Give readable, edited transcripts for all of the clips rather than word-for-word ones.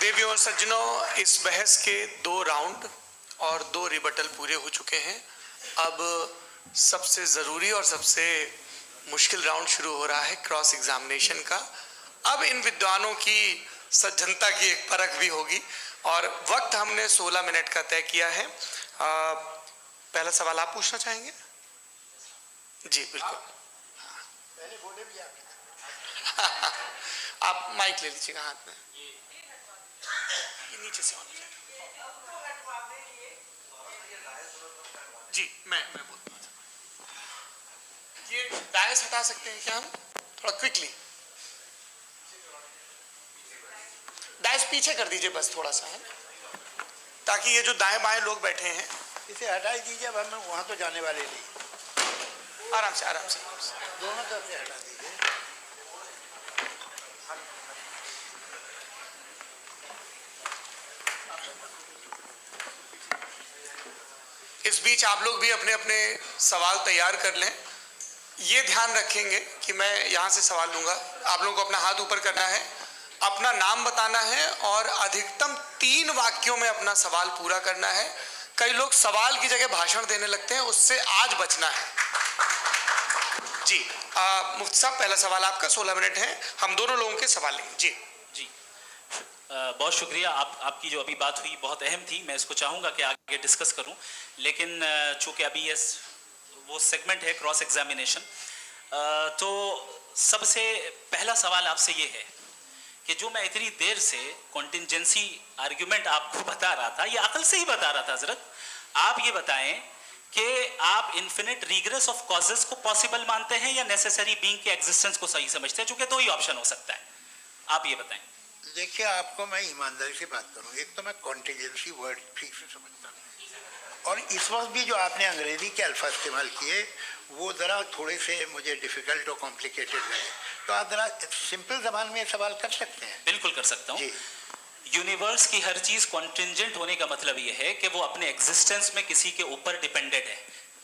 देवियों और सज्जनों, इस बहस के 2 राउंड और 2 रिबटल पूरे हो चुके हैं। अब सबसे ज़रूरी और सबसे मुश्किल राउंड शुरू हो रहा है, क्रॉस एग्जामिनेशन का। अब इन विद्वानों की सज्जनता की एक परख भी होगी और वक्त हमने 16 मिनट का तय किया है। पहला सवाल आप पूछना चाहेंगे? जी बिल्कुल। पहले बोले भी आप माइक ले लीजिएगा हाथ में, ये नीचे से होना चाहिए। जी मैं बोलता हूँ, ये डायस हटा सकते हैं क्या हम थोड़ा क्विकली? डायस पीछे कर दीजिए बस थोड़ा सा, है ताकि ये जो दाएं बाएं लोग बैठे हैं इसे हटा ही दीजिए। अब हम वहां तो जाने वाले नहीं। आराम से आराम से दोनों तरफ से हटा दीजिए। इस बीच आप लोग भी अपने अपने सवाल तैयार कर लें। ये ध्यान रखेंगे कि मैं यहाँ से सवाल लूँगा, आप लोगों को अपना हाथ ऊपर करना है, अपना नाम बताना है और अधिकतम 3 वाक्यों में अपना सवाल पूरा करना है। कई लोग सवाल की जगह भाषण देने लगते हैं, उससे आज बचना है। जी मुफ्ती साहब, पहला सवाल आपका, 16 मिनट है, हम दोनों लोगों के सवाल लेंगे। जी जी बहुत शुक्रिया। आपकी जो अभी बात हुई बहुत अहम थी, मैं इसको चाहूँगा कि आगे डिस्कस करूँ, लेकिन चूँकि अभी ये वो सेगमेंट है क्रॉस एग्जामिनेशन, तो सबसे पहला सवाल आपसे ये है कि जो मैं इतनी देर से कॉन्टिंजेंसी आर्ग्यूमेंट आपको बता रहा था, ये अकल से ही बता रहा था। हजरत आप ये बताएं कि आप इन्फिनिट रिग्रेस ऑफ कॉजेस को पॉसिबल मानते हैं या नेसेसरी बीइंग के एग्जिस्टेंस को सही समझते हैं? चूंकि 2 ही ऑप्शन हो सकता है, आप ये बताएं। देखिए, आपको मैं ईमानदारी से बात करूं, एक तो मैं कॉन्टिजेंसी वर्ड ठीक से समझता हूं और इस वक्त भी जो आपने अंग्रेजी के अल्फाज इस्तेमाल किए वो ज़रा थोड़े से मुझे डिफ़िकल्ट और कॉम्प्लिकेटेड लगे, तो आप ज़रा सिंपल ज़बान में सवाल कर सकते हैं? बिल्कुल कर सकता हूँ। यूनिवर्स की हर चीज़ कॉन्टिंजेंट होने का मतलब ये है कि वो अपने एग्जिस्टेंस में किसी के ऊपर डिपेंडेड है।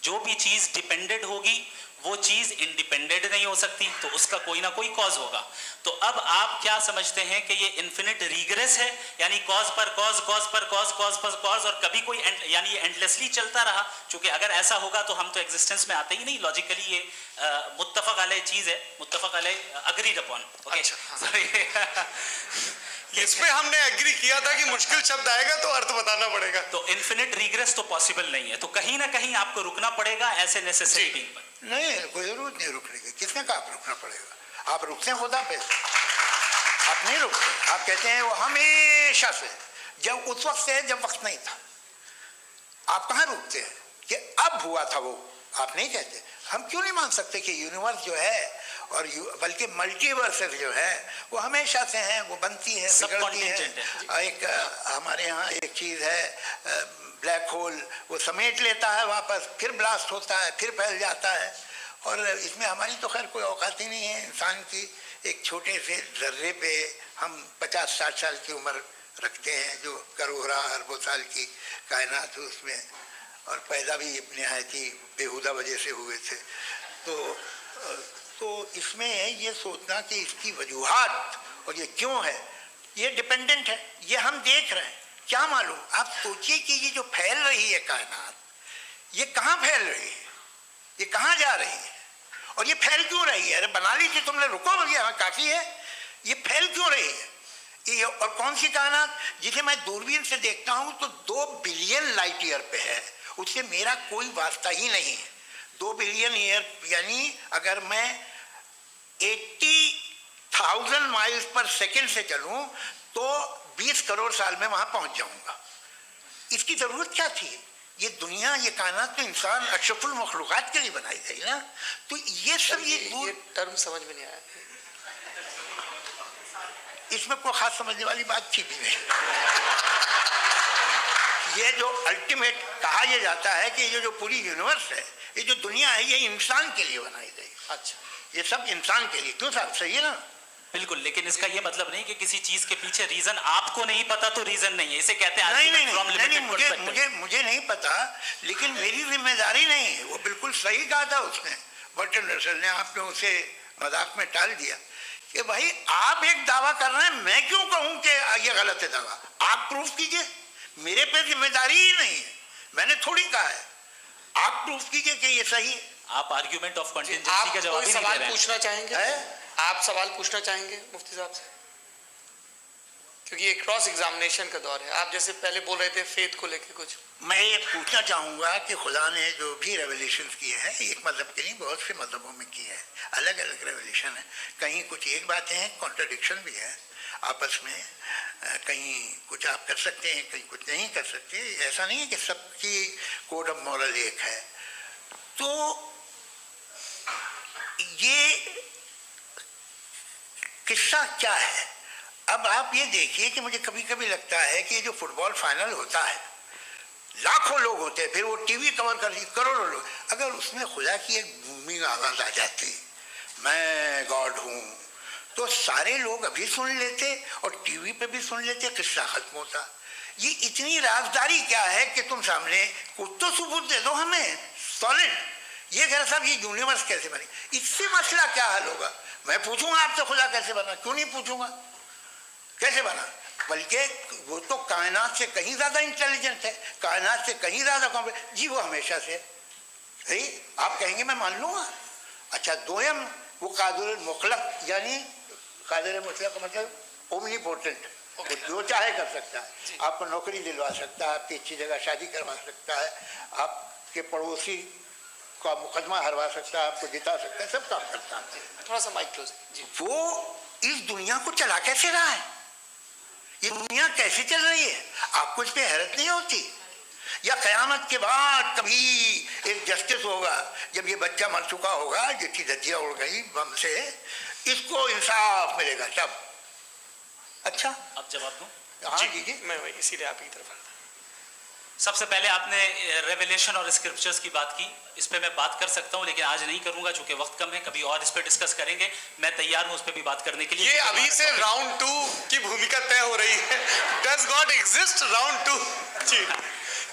जो भी चीज़ डिपेंडेड होगी वो चीज़ इंडिपेंडेंट नहीं हो सकती, तो उसका कोई ना कोई कॉज होगा। तो अब आप क्या समझते हैं कि ये इन्फिनिट रिग्रेस है, यानी कॉज पर कॉज, कॉज पर कॉज, कॉज पर कॉज, और कभी कोई यानी ये एंडलेसली चलता रहा? क्योंकि अगर ऐसा होगा तो हम तो एग्जिस्टेंस में आते ही नहीं। लॉजिकली ये मुत्तफक अलैह चीज़ है, मुत्तफक अलैह, अग्रीड अपॉन। इस पे हमने एग्री किया था कि मुश्किल शब्द आएगा तो अर्थ बताना पड़ेगा। तो इन्फिनिट रिग्रेस तो पॉसिबल नहीं है, तो कहीं ना कहीं आपको रुकना पड़ेगा ऐसे नेसेसरी बीइंग पर। नहीं, कोई जरूरत नहीं रुकने की। किसने कहा आप रुकना पड़ेगा? आप रुकते हैं खुदा पे, आप नहीं रुकते। आप कहते हैं वो हमेशा से, जब उस वक्त से जब वक्त नहीं था। आप कहाँ रुकते हैं कि अब हुआ था वो? आप नहीं कहते। हम क्यों नहीं मान सकते कि यूनिवर्स जो है और बल्कि मल्टीवर्सेस जो है वो हमेशा से हैं, वो बनती है, बिगड़ती है। एक हमारे यहाँ एक चीज़ है ब्लैक होल, वो समेट लेता है वापस, फिर ब्लास्ट होता है, फिर फैल जाता है। और इसमें हमारी तो खैर कोई औकात ही नहीं है इंसान की। एक छोटे से जर्रे पे हम 50-60 साल की उम्र रखते हैं, जो करोड़ों अरबों साल की कायनात है उसमें, और पैदा भी नहायत ही बेहुदा वजह से हुए थे। तो इसमें ये सोचना कि इसकी वजूहात और ये क्यों है, ये डिपेंडेंट है, ये हम देख रहे हैं, क्या मालूम। आप सोचिए कि ये जो फैल रही है कायनात, ये कहाँ फैल रही है, ये कहाँ जा रही है, और ये फैल क्यों रही है? अरे बना लीजिए तुमने, रुको भैया, काफ़ी है। ये फैल क्यों रही है? ये और कौन सी कायनात जिसे मैं दूरबीन से देखता हूँ तो 2 बिलियन लाइट ईयर पे है, उससे मेरा कोई वास्ता ही नहीं है। 2 बिलियन ईयर यानी अगर मैं 80,000 माइल्स पर सेकेंड से चलूं तो 20 करोड़ साल में वहां पहुंच जाऊंगा। इसकी जरूरत क्या थी? ये दुनिया, ये कायनात तो इंसान अशरफुल मखलूकात के लिए बनाई गई ना। तो ये सब ये टर्म समझ में नहीं आया, इसमें कोई खास समझने वाली बात थी भी नहीं। ये जो अल्टीमेट कहा यह जाता है कि ये जो पूरी यूनिवर्स है, ये जो दुनिया है, ये इंसान के लिए बनाई गई। अच्छा, ये सब इंसान के लिए। क्यों साहब, सही है ना? बिल्कुल, लेकिन इसका ये मतलब नहीं कि किसी चीज के पीछे रीजन आपको नहीं पता तो रीजन नहीं है, इसे कहते हैं नहीं, मुझे नहीं पता, लेकिन मेरी जिम्मेदारी नहीं है। वो बिल्कुल सही कहा था उसने, बर्टन रसल ने, आपने उसे मजाक में टाल दिया कि भाई आप एक दावा कर रहे हैं, मैं क्यों कहूं कि ये गलत है दावा? आप प्रूफ कीजिए, मेरे पे जिम्मेदारी ही नहीं है, मैंने थोड़ी कहा है, आप प्रूफ कीजिए कि ये सही है। आप आर्ग्यूमेंट ऑफ कंटिजेंसी आप का जवाब कोई ही नहीं दे सवाल रहे हैं। पूछना चाहेंगे? आप सवाल पूछना चाहेंगे मुफ्ती साहब से? क्योंकि ये क्रॉस एग्जामिनेशन का दौर है। आप जैसे पहले बोल रहे थे फेथ को लेके कुछ। मैं ये पूछना चाहूँगा कि खुदा ने जो भी रेवलेशन किए हैं, एक मज़हब के नहीं बहुत से मज़हबों में किए हैं, अलग अलग रेवलेशन है। कहीं कुछ एक बातें हैं, कॉन्ट्रडिक्शन भी है आपस में, कहीं कुछ आप कर सकते हैं, कहीं कुछ नहीं कर सकते। ऐसा नहीं है कि सबकी कोड ऑफ मॉरल एक है। तो ये किस्सा क्या है? अब आप ये देखिए कि मुझे कभी कभी लगता है कि ये जो फुटबॉल फाइनल होता है, लाखों लोग होते हैं, फिर वो टीवी कवर करती, करोड़ों लोग, अगर उसमें खुदा की एक बूमिंग आवाज़ आ जाती, मैं गॉड हूँ, तो सारे लोग अभी सुन लेते और टीवी पे भी सुन लेते, किस्सा खत्म होता। ये इतनी राजदारी क्या है कि तुम सामने कुछ तो सबूत दे दो हमें सॉलिड। ये कह साहब ये यूनिवर्स कैसे बनी, इससे मसला क्या हल होगा? मैं पूछूंगा आपसे खुदा कैसे बना? क्यों नहीं पूछूंगा कैसे बना? बल्कि वो तो कायनात से कहीं ज़्यादा इंटेलिजेंट है, कायनात से कहीं ज़्यादा कॉम्प्लेक्स। जी वो हमेशा से सही, आप कहेंगे मैं मान लूँगा। अच्छा दोयम वो कादिर मुतलक, यानी कादिर मुतलक का मतलब ओमनीपोटेंट, जो चाहे कर सकता है, आपको नौकरी दिलवा सकता है, आपकी अच्छी जगह शादी करवा सकता है, आपके पड़ोसी का मुकदमा हरवा सकता है, आपको जिता सकता है, सब काम करता है। थोड़ा सा माइक क्लोज जी। वो इस दुनिया को चला कैसे रहा है? ये दुनिया कैसे चल रही है? आपको इस पे हैरत नहीं होती? या क़यामत के बाद कभी एक जस्टिस होगा, जब ये बच्चा मर चुका होगा, जिसकी धज्जियाँ उड़ गई बम से, इसको इंसाफ मिलेगा तब? अच्छा अब जवाब दूं? हाँ दीजिए। मैं वही इसीलिए आप की तरफ। सबसे पहले आपने रेवलेशन और स्क्रिप्चर्स की बात की, इस पे मैं बात कर सकता हूं, लेकिन आज नहीं करूंगा चूंकि वक्त कम है, कभी और इस पे डिस्कस करेंगे। मैं तैयार हूं उस पे भी बात करने के लिए। ये अभी से राउंड 2 की भूमिका तय हो रही है। Does God exist round 2? जी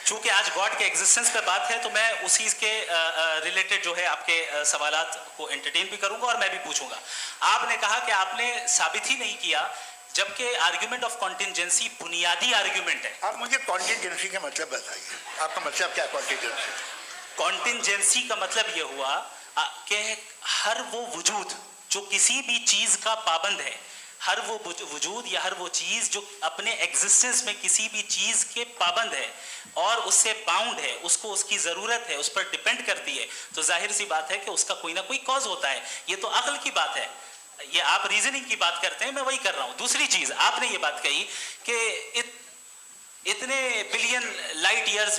चूंकि आज गॉड के एग्जिस्टेंस पे बात है, तो मैं उसी के रिलेटेड जो है आपके सवालात को एंटरटेन भी करूंगा और मैं भी पूछूंगा। आपने कहा कि आपने साबित ही नहीं किया, जबकि आर्ग्यूमेंट ऑफ कॉन्टिजेंसी बुनियादी आर्ग्यूमेंट है। आप मुझे कॉन्टिजेंसी का मतलब बताइए, आपका मतलब क्या कॉन्टिजेंसी? कॉन्टिजेंसी का मतलब यह हुआ कि हर वो वजूद जो किसी भी चीज का पाबंद है, हर वो वजूद या हर वो चीज जो अपने एग्जिस्टेंस में किसी भी चीज के पाबंद है और उससे बाउंड है, उसको उसकी जरूरत है, उस पर डिपेंड करती है, तो जाहिर सी बात है कि उसका कोई ना कोई कॉज होता है। ये तो अक्ल की बात है। ये आप रीजनिंग की बात करते हैं, मैं वही कर रहा हूं। दूसरी चीज आपने ये बात कही कि इतने बिलियन लाइट ईयर्स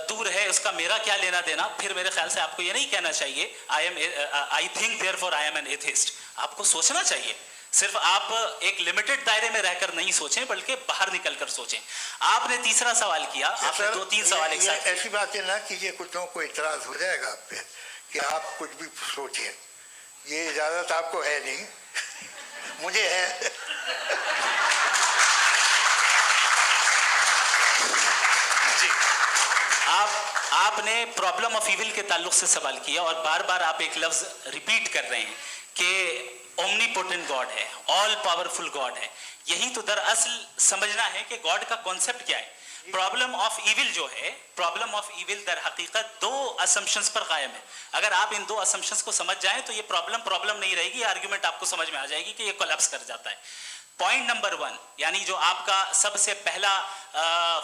दूर है, उसका मेरा क्या लेना देना। फिर मेरे ख्याल से आपको ये नहीं कहना चाहिए I think therefore I am an atheist. आपको सोचना चाहिए, सिर्फ आप एक लिमिटेड दायरे में रहकर नहीं सोचें, बल्कि बाहर निकलकर सोचें। आपने तीसरा सवाल किया, आपने 2-3 सवाल एक साथ। ऐसी बातें ना कीजिए, कुछ लोगों को इतराज हो जाएगा आप पे कि आप कुछ भी सोचिए। ये इजाजत आपको है नहीं, मुझे है। जी आपने प्रॉब्लम ऑफ इविल के ताल्लुक से सवाल किया और बार बार आप एक लफ्ज रिपीट कर रहे हैं कि ओमनीपोटेंट गॉड है, ऑल पावरफुल गॉड है। यही तो दरअसल समझना है कि गॉड का कॉन्सेप्ट क्या है। प्रॉब्लम ऑफ इविल जो है, प्रॉब्लम ऑफ इविल दर हकीकत 2 असम्पशंस पर कायम है। अगर आप इन 2 असम्पशंस को समझ जाएं तो ये प्रॉब्लम नहीं रहेगी, आर्ग्यूमेंट आपको समझ में आ जाएगी कि ये कोलैप्स कर जाता है। पॉइंट नंबर 1, यानी जो आपका सबसे पहला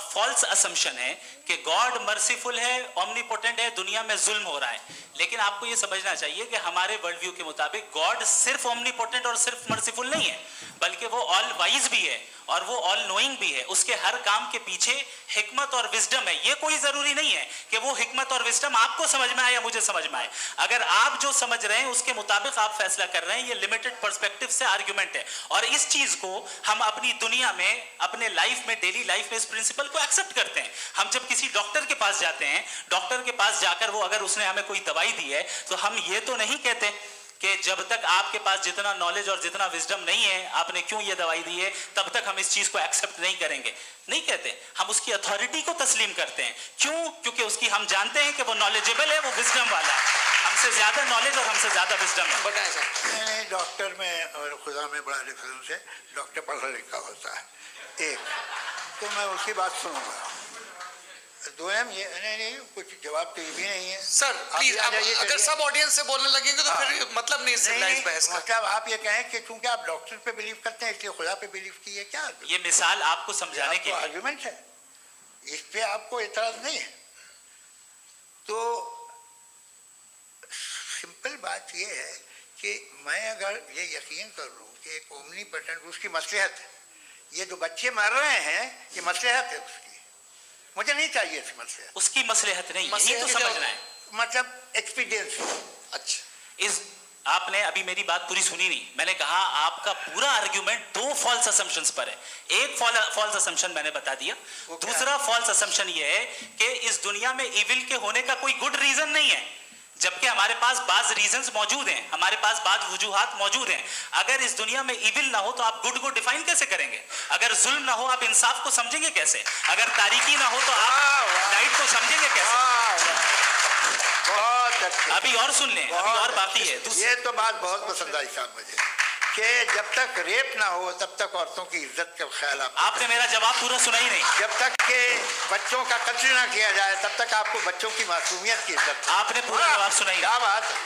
फॉल्स असम्पशन है कि गॉड मर्सीफुल है, ओमनीपोटेंट है, दुनिया में जुल्म हो रहा है। लेकिन आपको ये समझना चाहिए कि हमारे वर्ल्ड व्यू के मुताबिक गॉड सिर्फ ओमनीपोटेंट और सिर्फ मर्सीफुल नहीं है, बल्कि वो ऑल वाइज भी है और वो ऑल नोइंग भी है। उसके हर काम के पीछे हिकमत और विजडम है। ये कोई जरूरी नहीं है कि वो हिकमत और विजडम आपको समझ में आए या मुझे समझ में आए। अगर आप जो समझ रहे हैं उसके मुताबिक आप फैसला कर रहे हैं, ये लिमिटेड पर्सपेक्टिव से आर्ग्यूमेंट है। और इस चीज को हम अपनी दुनिया में, अपने लाइफ में, डेली लाइफ में इस प्रिंसिपल को एक्सेप्ट करते हैं। हम जब किसी डॉक्टर के पास जाते हैं, डॉक्टर के पास जाकर वो अगर उसने हमें कोई दवाई दी है, तो हम ये तो नहीं कहते कि जब तक आपके पास जितना नॉलेज और जितना विजडम नहीं है, आपने क्यों ये दवाई दी है, तब तक हम इस चीज को एक्सेप्ट नहीं करेंगे। नहीं कहते, हम उसकी अथॉरिटी को तस्लीम करते हैं। क्यों? क्योंकि उसकी हम जानते हैं कि वो नॉलेजेबल है, वो विजडम वाला है। हम हमसे ज्यादा नॉलेज और हमसे ज्यादा विजडम है। बताएं सर। नहीं, डॉक्टर में और खुदा में बड़ा डिफरेंस है। डॉक्टर पढ़ा लिखा होता है, एक तो मैं उसकी बात सुनूंगा। दोयम ये नहीं, कुछ जवाब तो ये भी नहीं है सर प्लीज, आप अगर सब ऑडियंस से बोलने लगेंगे तो फिर मतलब नहीं सिविलाइज्ड बहस का। मतलब आप ये कहें कि चूंकि आप डॉक्टर पे बिलीव करते हैं इसलिए खुदा पे बिलीव कीजिए, क्या ये मिसाल आपको समझाने के लिए। आर्गुमेंट है, इस पे आपको इतराज नहीं है। तो सिंपल बात ये है कि मैं अगर ये यकीन कर लूँ कि एक ओमनीपोटेंट उसकी मसलहत है, ये जो बच्चे मर रहे हैं ये मसलहत है उसकी, मुझे नहीं चाहिए थी मसलहत। उसकी मसलहत नहीं, यही तो समझना है। मतलब एक्सपीरियंस। अच्छा, इस आपने अभी मेरी बात पूरी सुनी नहीं। मैंने कहा आपका पूरा आर्ग्यूमेंट दो फॉल्स असम्पशंस पर है। एक फॉल्स असम्पशन मैंने बता दिया, दूसरा फॉल्स असम्पशन ये है कि इस दुनिया में इविल के होने का कोई गुड रीजन नहीं है, जबकि हमारे पास बाज रीजंस मौजूद हैं, हमारे पास बाज वजूहात मौजूद हैं। अगर इस दुनिया में इविल ना हो तो आप गुड को डिफाइन कैसे करेंगे? अगर जुल्म ना हो आप इंसाफ को समझेंगे कैसे? अगर तारीकी ना हो तो आप लाइट को समझेंगे कैसे? बहुत अच्छे। अभी और सुन लें, अभी और बाकी है। ये तो बात बहुत पसंद आई साहब मुझे कि जब तक रेप ना हो तब तक औरतों की इज्जत का ख्याल आपने मेरा जवाब पूरा सुना ही नहीं। जब तक के बच्चों का कत्ल ना किया जाए तब तक आपको बच्चों की मासूमियत की इज्जत। आपने पूरा जवाब सुना ही नहीं। क्या बात है,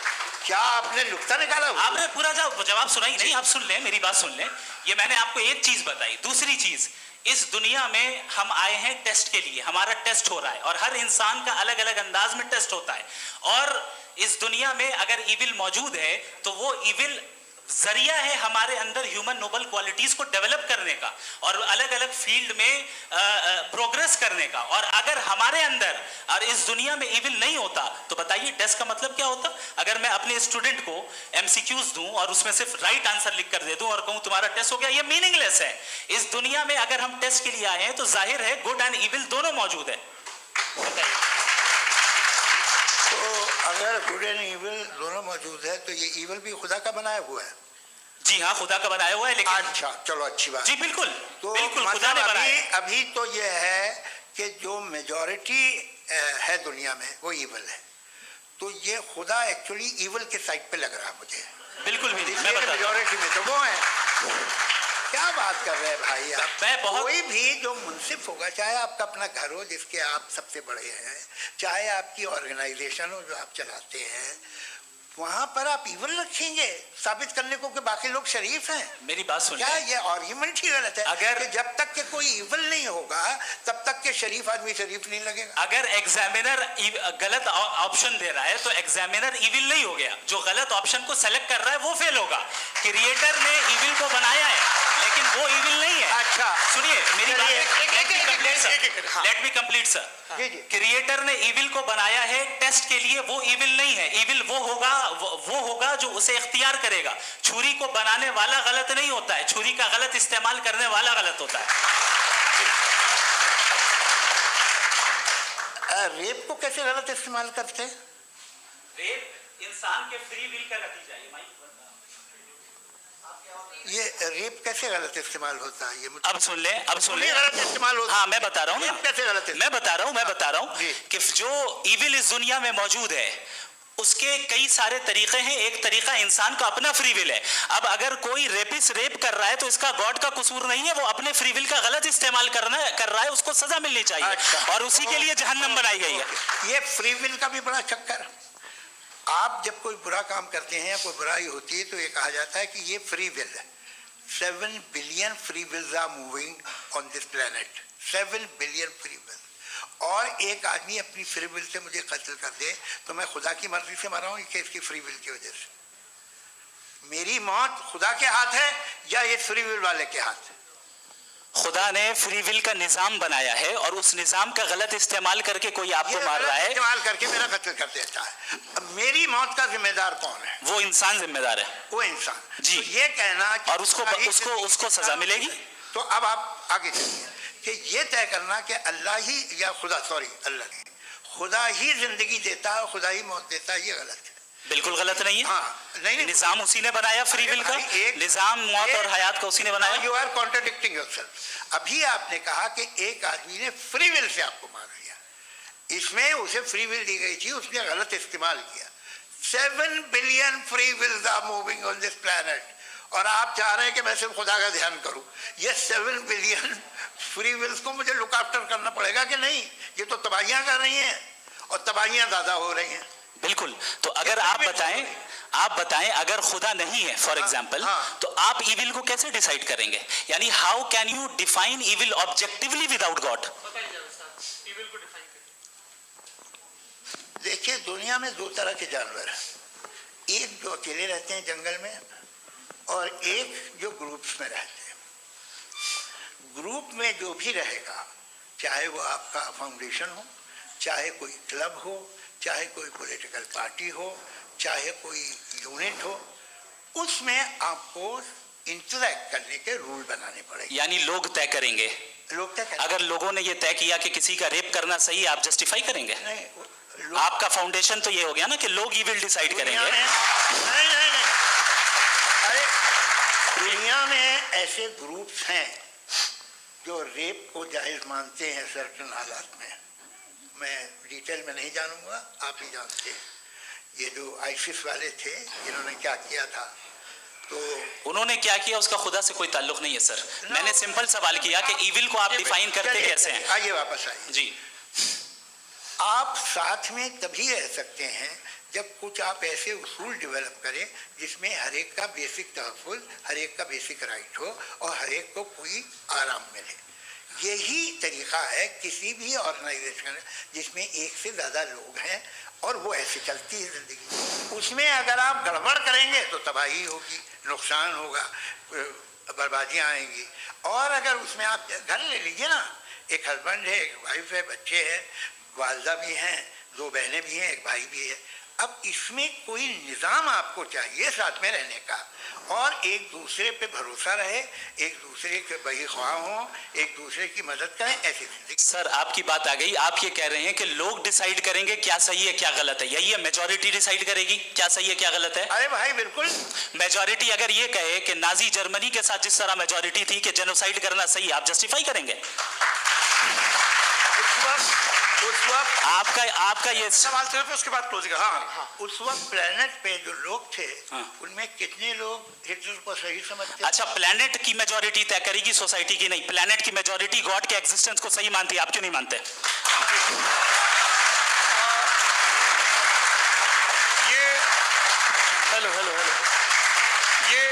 क्या आपने नुक्ता निकाला? आपने पूरा जवाब सुना ही नहीं। आप सुन लें, मेरी बात सुन लें। ये मैंने आपको एक चीज बताई। दूसरी चीज, इस दुनिया में हम आए हैं टेस्ट के लिए, हमारा टेस्ट हो रहा है और हर इंसान का अलग अलग अंदाज में टेस्ट होता है। और इस दुनिया में अगर इविल मौजूद है तो वो इविल जरिया है हमारे अंदर ह्यूमन नोबल क्वालिटीज को डेवलप करने का और अलग अलग फील्ड में प्रोग्रेस करने का। और अगर हमारे अंदर और इस दुनिया में इविल नहीं होता तो बताइए टेस्ट का मतलब क्या होता? अगर मैं अपने स्टूडेंट को एमसीक्यूज दूं और उसमें सिर्फ राइट आंसर लिख कर दे दूं और कहूं तुम्हारा टेस्ट हो गया, ये मीनिंगलेस है। इस दुनिया में अगर हम टेस्ट के लिए आए हैं तो जाहिर है गुड एंड इविल दोनों मौजूद है। तो अगर गुड एंड इविल दोनों मौजूद है तो ये इविल भी खुदा का बनाया हुआ है? जी हाँ, खुदा का बनाया हुआ है। लेकिन अच्छा, चलो अच्छी बात। जी बिल्कुल, तो बिल्कुल खुदा ने बनाया। अभी तो ये है कि जो मेजॉरिटी है दुनिया में वो इविल है, तो ये खुदा एक्चुअली इविल के साइड पे लग रहा है मुझे। बिल्कुल भी नहीं, मैं बता मेजॉरिटी में तो वो है। क्या बात कर रहे हैं भाई आप? मैं बहुत कोई भी जो मुंसिफ होगा, चाहे आपका अपना घर हो जिसके आप सबसे बड़े हैं, चाहे आपकी ऑर्गेनाइजेशन हो जो आप चलाते हैं, वहां पर आप इविल रखेंगे साबित करने को कि बाकी लोग शरीफ हैं? मेरी बात सुन क्या ये आर्ग्यूमेंट ही गलत है? अगर कि जब तक के कोई इविल नहीं होगा तब तक के शरीफ आदमी शरीफ नहीं लगेगा। अगर एग्जामिनर गलत ऑप्शन दे रहा है तो एग्जामिनर इविल नहीं हो गया। जो गलत ऑप्शन को सेलेक्ट कर रहा है वो फेल होगा। क्रिएटर ने इविल को बनाया है लेकिन वो इविल नहीं है। अच्छा सुनिए मेरी बात, लेट मी कंप्लीट सर। जी जी। क्रिएटर ने इविल को बनाया है टेस्ट के लिए, वो इविल नहीं है। इविल वो होगा जो उसे इख्तियार करेगा। छुरी को बनाने वाला गलत नहीं होता है, छुरी का गलत इस्तेमाल करने वाला गलत होता है। रेप को कैसे गलत इस्तेमाल करते हैं? रेप इंसान के फ्री विल का नतीजा है। ये रेप कैसे गलत इस्तेमाल होता है? ये अब सुन ले, अब सुन ले। गलत इस्तेमाल होता है। हाँ मैं बता रहा हूँ ना, कैसे गलत? मैं बता रहा हूँ जी। कि जो इविल इस दुनिया में मौजूद है उसके कई सारे तरीके हैं। एक तरीका इंसान का अपना फ्री विल है। अब अगर कोई रेपिस्ट रेप कर रहा है तो इसका गॉड का कसूर नहीं है, वो अपने फ्री विल का गलत इस्तेमाल कर रहा है, उसको सजा मिलनी चाहिए। अच्छा। और उसी के लिए जहन्नम बनाई गई है। ये फ्री विल का भी बड़ा चक्कर। आप जब कोई बुरा काम करते हैं या कोई बुराई होती है तो ये कहा जाता है कि ये फ्री विल है। 7 billion free wills are moving on this planet. 7 billion free wills. और एक आदमी अपनी फ्री विल से मुझे कत्ल कर दे तो मैं खुदा की मर्जी से मरा हूँ कि इसकी फ्री विल की वजह से? मेरी मौत खुदा के हाथ है या ये फ्री विल वाले के हाथ है? खुदा ने फ्री विल का निजाम बनाया है और उस निजाम का गलत इस्तेमाल करके कोई आपको मार रहा है, इस्तेमाल करके मेरा कत्ल कर देता है। अब मेरी मौत का जिम्मेदार कौन है? वो इंसान जिम्मेदार है। वो इंसान। जी। तो ये कहना और उसको सजा मिलेगी। तो अब आप आगे चलिए कि ये तय करना कि अल्लाह ही या खुदा ही जिंदगी देता है, खुदा ही मौत देता है, ये गलत है। बिल्कुल गलत नहीं है। हाँ, नहीं, निजाम उसी ने बनाया फ्री विल का, निजाम मौत और हयात का उसी ने बनाया। You are contradicting yourself. अभी आपने कहा कि एक आदमी ने फ्री विल से आपको मार दिया, इसमें उसे फ्री विल दी गई थी, उसने गलत इस्तेमाल किया। 7 billion free wills are moving on this planet, और आप चाह रहे हैं कि मैं सिर्फ खुदा का ध्यान करूं। ये 7 बिलियन फ्री विल्स को मुझे लुक आफ्टर करना पड़ेगा कि नहीं? ये तो तबाहियां कर रही हैं और तबाहियां ज्यादा हो रही हैं। बिल्कुल। तो अगर आप बताएं अगर खुदा नहीं है फॉर एग्जाम्पल, तो आप इविल को कैसे डिसाइड करेंगे? यानी how can you define evil objectively without God? देखिए, दुनिया में 2 तरह के जानवर हैं, एक जो अकेले रहते हैं जंगल में और एक जो ग्रुप्स में रहते हैं। ग्रुप में जो भी रहेगा, चाहे वो आपका फाउंडेशन हो, चाहे कोई क्लब हो, चाहे कोई पॉलिटिकल पार्टी हो, चाहे कोई यूनिट हो, उसमें आपको इंटरैक्ट करने के रूल बनाने पड़ेंगे। यानी लोग तय करेंगे। लोग तय करेंगे। अगर लोगों ने ये तय किया कि किसी का रेप करना सही है, आप जस्टिफाई करेंगे? नहीं, आपका फाउंडेशन तो ये हो गया ना कि लोग ही विल डिसाइड करेंगे। नहीं, अरे दुनिया में ऐसे ग्रुप्स हैं जो रेप को जायज मानते हैं सर्टेन हालात में। मैं डिटेल में नहीं जानूंगा, आप ही जानते हैं। ये जो आईसिस वाले थे, इन्होंने क्या किया था, तो उन्होंने क्या किया उसका खुदा से कोई ताल्लुक नहीं है सर। मैंने सिंपल सवाल किया कि इविल को आप डिफाइन करते कैसे हैं? आइए वापस आइए जी। आप साथ में तभी रह सकते हैं जब कुछ आप ऐसे उसूल डेवलप करें जिसमें हर एक का बेसिक तहफ़्फ़ुज़, हर एक का बेसिक राइट हो और हर एक को कोई आराम मिले। यही तरीका है किसी भी ऑर्गेनाइजेशन जिसमें एक से ज़्यादा लोग हैं और वो ऐसे चलती है ज़िंदगी। उसमें अगर आप गड़बड़ करेंगे तो तबाही होगी, नुकसान होगा, बर्बादियाँ आएंगी। और अगर उसमें आप घर ले लीजिए ना, एक हस्बैंड है, एक वाइफ है, बच्चे हैं, वालदा भी हैं, 2 बहनें भी हैं, एक भाई भी है। अब इसमें कोई निज़ाम आपको चाहिए साथ में रहने का, और एक दूसरे पे भरोसा रहे, एक दूसरे के बहीख्वाह हों, एक दूसरे की मदद करें, ऐसी जिंदगी। सर आपकी बात आ गई। आप ये कह रहे हैं कि लोग डिसाइड करेंगे क्या सही है क्या गलत है, यही है? मेजॉरिटी डिसाइड करेगी क्या सही है क्या गलत है? अरे भाई बिल्कुल। मेजॉरिटी अगर ये कहे कि नाजी जर्मनी के साथ जिस तरह मेजॉरिटी थी कि जेनोसाइड करना सही, आप जस्टिफाई करेंगे? उस वक्त आपका ये सवाल सिर्फ उसके बाद क्लोजिंग। हाँ, उस वक्त प्लेनेट पे जो लोग थे, उनमें कितने लोग हिटलर को सही समझते? अच्छा, प्लेनेट की मेजॉरिटी तय करेगी, सोसाइटी की नहीं। प्लेनेट की मेजॉरिटी गॉड के एग्जिस्टेंस को सही मानती है, आप क्यों नहीं मानते? ये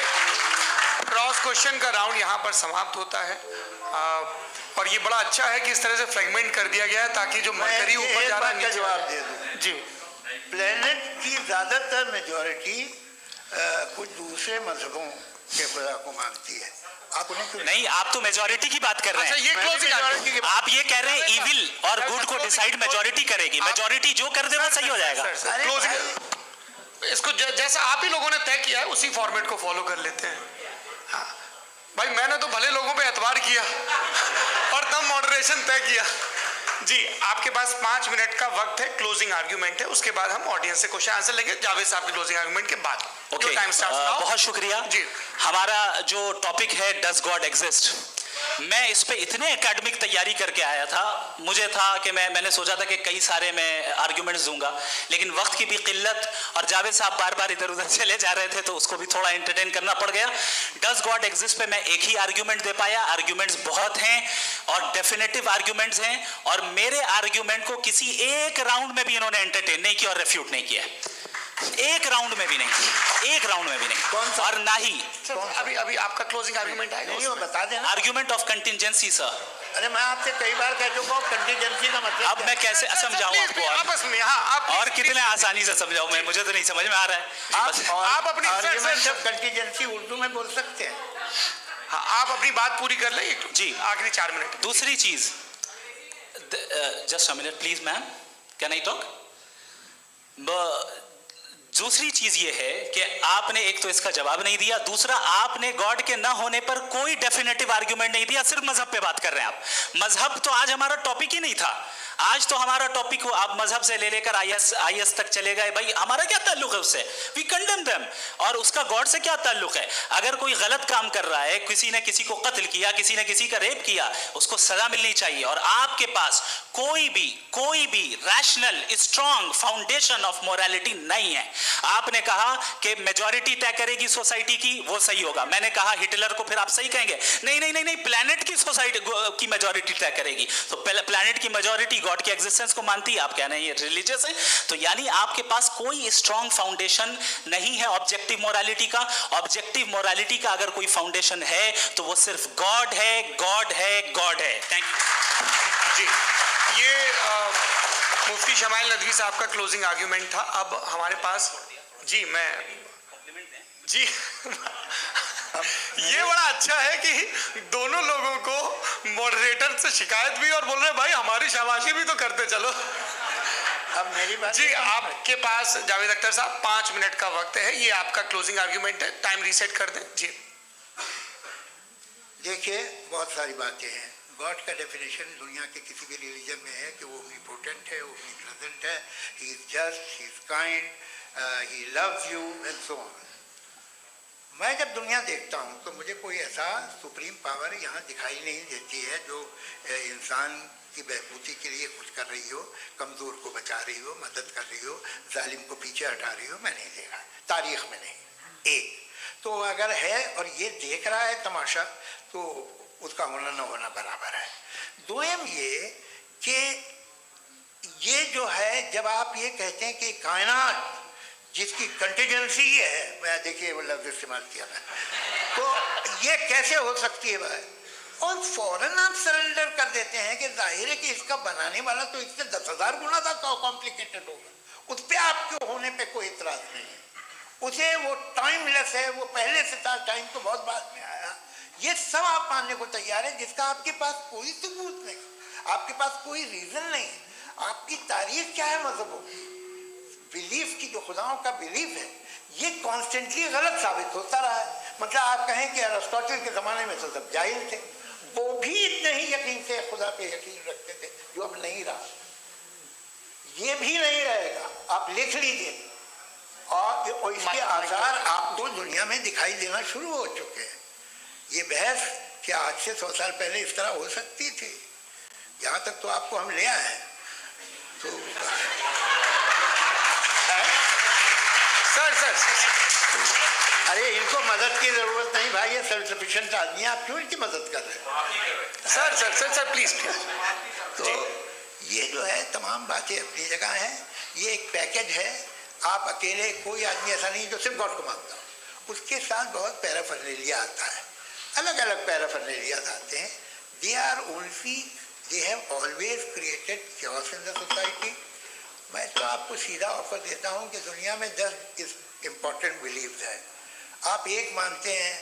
क्रॉस क्वेश्चन का राउंड यहाँ पर समाप्त होता है। और ये बड़ा अच्छा है कि इस तरह से फ्रेगमेंट कर दिया गया है ताकि जो मरकरी ऊपर जा रहा है नीचे जवाब दे दूं। जी। प्लेनेट की ज्यादातर मेजॉरिटी कुछ दूसरे मजहबों के खुदा को मानती है। आप उन्हें क्यों नहीं? आप तो मेजॉरिटी की बात कर रहे हैं। अच्छा, ये क्लोजिंग आप ये कह रहे हैं इविल और गुड को डिसाइड मेजॉरिटी करेगी। मेजॉरिटी जो कर दे वो सही हो जाएगा। क्लोजिंग इसको जैसा आप ही लोगों ने तय किया है उसी फॉर्मेट को फॉलो कर लेते हैं। हाँ भाई, मैंने तो भले लोगों पे एतबार किया और तब मॉडरेशन तय किया। जी, आपके पास 5 मिनट का वक्त है, क्लोजिंग आर्ग्यूमेंट है, उसके बाद हम ऑडियंस से क्वेश्चन आंसर लेंगे जावेद साहब के क्लोजिंग आर्ग्यूमेंट के बाद। ओके, बहुत शुक्रिया जी। हमारा जो टॉपिक है डज गॉड एग्जिस्ट, मैं इस पे इतने एकेडमिक तैयारी करके आया था। मुझे था कि मैंने सोचा था कि कई सारे मैं आर्ग्यूमेंट्स दूंगा, लेकिन वक्त की भी किल्लत और जावेद साहब बार बार इधर उधर चले जा रहे थे तो उसको भी थोड़ा एंटरटेन करना पड़ गया। डज गॉड एग्जिस्ट पे मैं एक ही आर्ग्यूमेंट दे पाया। आर्ग्यूमेंट्स बहुत हैं और डेफिनेटिव आर्ग्यूमेंट्स हैं, और मेरे आर्ग्यूमेंट को किसी एक राउंड में भी इन्होंने एंटरटेन नहीं किया और रेफ्यूट नहीं किया। एक राउंड में भी नहीं, एक राउंड में भी नहीं। कौन सा? और ना ही अभी आपका क्लोजिंग आर्गुमेंट आएगा, नहीं वो बता देना। Argument of contingency sir. अरे मैं आपसे कई बार कह चुका हूँ कंटीजेंसी का मतलब। अब मैं कैसे समझाऊं आपको? आपस में आप और कितने आसानी से समझाऊं मैं? मुझे तो नहीं समझ में आ रहा है। आप अपनी कंटीजेंसी उर्दू में बोल सकते हैं। हाँ, आप अपनी बात पूरी कर लें जी, आखिरी 4 मिनट। दूसरी चीज, just a minute please ma'am, can I talk? दूसरी चीज ये है कि आपने एक तो इसका जवाब नहीं दिया, दूसरा आपने गॉड के ना होने पर कोई डेफिनेटिव आर्गुमेंट नहीं दिया, सिर्फ मजहब पे बात कर रहे हैं आप। मजहब तो आज हमारा टॉपिक ही नहीं था। आज तो हमारा टॉपिक हो, आप मजहब से ले लेकर आईएस तक चले गए। भाई हमारा क्या ताल्लुक है उससे? We condemn them. और उसका गॉड से क्या ताल्लुक है? अगर कोई गलत काम कर रहा है, किसी ने किसी को कत्ल किया, किसी ने किसी का रेप किया, उसको सजा मिलनी चाहिए। और आपके पास कोई भी rational strong foundation of morality नहीं है। आपने कहा कि मेजॉरिटी तय करेगी सोसाइटी की, वो सही होगा। मैंने कहा हिटलर को फिर आप सही कहेंगे, नहीं नहीं नहीं नहीं, प्लैनेट की सोसाइटी की मेजॉरिटी तय करेगी। तो प्लैनेट की मेजॉरिटी गॉड के एग्जिस्टेंस को मानती है, आप कह रहे हैं ये रिलीजियस है। तो यानी आपके पास कोई स्ट्रॉन्ग फाउंडेशन नहीं है ऑब्जेक्टिव मोरालिटी का। ऑब्जेक्टिव मोरालिटी का अगर कोई फाउंडेशन है तो वो सिर्फ गॉड है, गॉड है, गॉड है। थैंक यू जी। ये मुफ्ती शमाइल नदवी साहब का क्लोजिंग आर्ग्यूमेंट था। अब हमारे पास जी जी ये बड़ा अच्छा है कि दोनों लोगों को मॉडरेटर से शिकायत भी और बोल रहे भाई हमारी शाबाशी भी तो करते चलो। अब मेरी बात जी, आपके पास जावेद अख्तर साहब 5 मिनट का वक्त है, ये आपका क्लोजिंग आर्ग्यूमेंट है, टाइम रीसेट कर दें जी। देखिए, बहुत सारी बातें हैं। गॉड का डेफिनेशन दुनिया के किसी भी रिलीजन में है कि वो ओमनीपोटेंट है, ओमनीप्रेजेंट है, he is just, he is kind, he loves you and so on. मैं जब दुनिया देखता हूँ तो मुझे कोई ऐसा सुप्रीम पावर यहाँ दिखाई नहीं देती है जो इंसान की बहबूदी के लिए कुछ कर रही हो, कमज़ोर को बचा रही हो, मदद कर रही हो, जालिम को पीछे हटा रही हो। मैं नहीं देखा, तारीख में नहीं। एक तो अगर है और ये देख रहा है तमाशा, तो उसका होना न होना बराबर है। दोयम ये कि ये जो है, जब आप ये कहते हैं कि कायनात जिसकी कंटीजेंसी है, मैं देखिए वो लफ्ज़ इस्तेमाल किया मैं, तो ये कैसे हो सकती है भाई? और फौरन आप सरेंडर कर देते हैं कि जाहिर है कि इसका बनाने वाला तो इससे 10,000 गुना था कॉम्प्लिकेटेड होगा। उस पर आपके होने पे कोई इतराज नहीं है। उसे वो टाइमलेस है, वो पहले से था, टाइम तो बहुत बाद में आया। ये सब आप मानने को तैयार है जिसका आपके पास कोई सबूत नहीं, आपके पास कोई रीजन नहीं। आपकी तारीख क्या है मजहबों की? बिलीफ की, जो खुदाओं का बिलीफ है, ये कॉन्स्टेंटली गलत साबित होता रहा है। मतलब आप कहें कि अरिस्टोटल के ज़माने में तो सब जाहिल थे, वो भी इतने ही यकीन से खुदा पे यकीन रखते थे, जो अब नहीं रहा। ये भी नहीं रहेगा, आप लिख लीजिए। और इसके आसार आपको दुनिया में दिखाई देना शुरू हो चुके हैं। ये बहस क्या आज से 100 साल पहले इस तरह हो सकती थी? यहाँ तक तो आपको हम ले आए हैं। तो सर अरे इनको मदद की जरूरत नहीं भाई, ये सेल्फ सफिशिएंट आदमी है, आप क्यों इनकी मदद कर रहे हैं? Sir please. तो ये जो है तमाम बातें अपनी जगह हैं। ये एक पैकेज है। आप अकेले, कोई आदमी ऐसा नहीं जो सिर्फ गॉड को मानता हो, उसके साथ बहुत पैराफर्नेलिया आता है, अलग अलग पैराफर्नेलिया आते हैं। They have always created chaos in the society. मैं तो आपको सीधा ऑफर देता हूँ कि दुनिया में 10 इम्पॉर्टेंट बिलीव्स हैं। आप एक मानते हैं,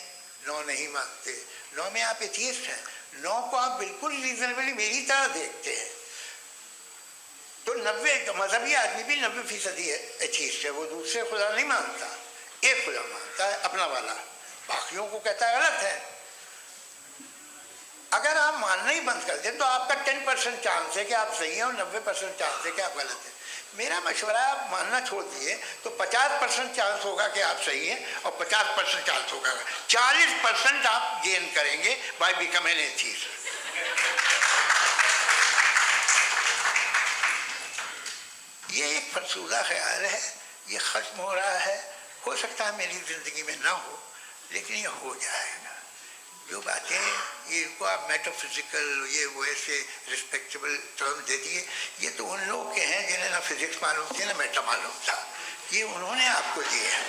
9 नहीं मानते, 9 में आप एथियस्ट हैं, 9 को आप बिल्कुल रीजनेबली मेरी तरह देखते हैं। तो 90 मजहबी आदमी भी 90% एथियस्ट है, वो दूसरे खुदा नहीं मानता, एक खुदा मानता है अपना वाला, बाकियों को कहता है गलत है। अगर आप मानना ही बंद कर दें तो आपका 10% चांस है कि आप सही हैं और 90% चांस है कि आप गलत हैं। मेरा मशवरा है, आप मानना छोड़ दिए तो 50% चांस होगा कि आप सही हैं और 50% चांस होगा, 40% आप गेन करेंगे बाय बिकमिंग एन एथियस्ट। ये एक फरसूदा ख्याल है, ये खत्म हो रहा है। हो सकता है मेरी ज़िंदगी में ना हो, लेकिन ये हो जाएगा। जो बातें ये इनको आप मेटाफिजिकल, ये वो ऐसे रिस्पेक्टेबल टर्म दे दिए, ये तो उन लोग के हैं जिन्हें ना फिजिक्स मालूम थी ना मेटा मालूम था, ये उन्होंने आपको दिए हैं।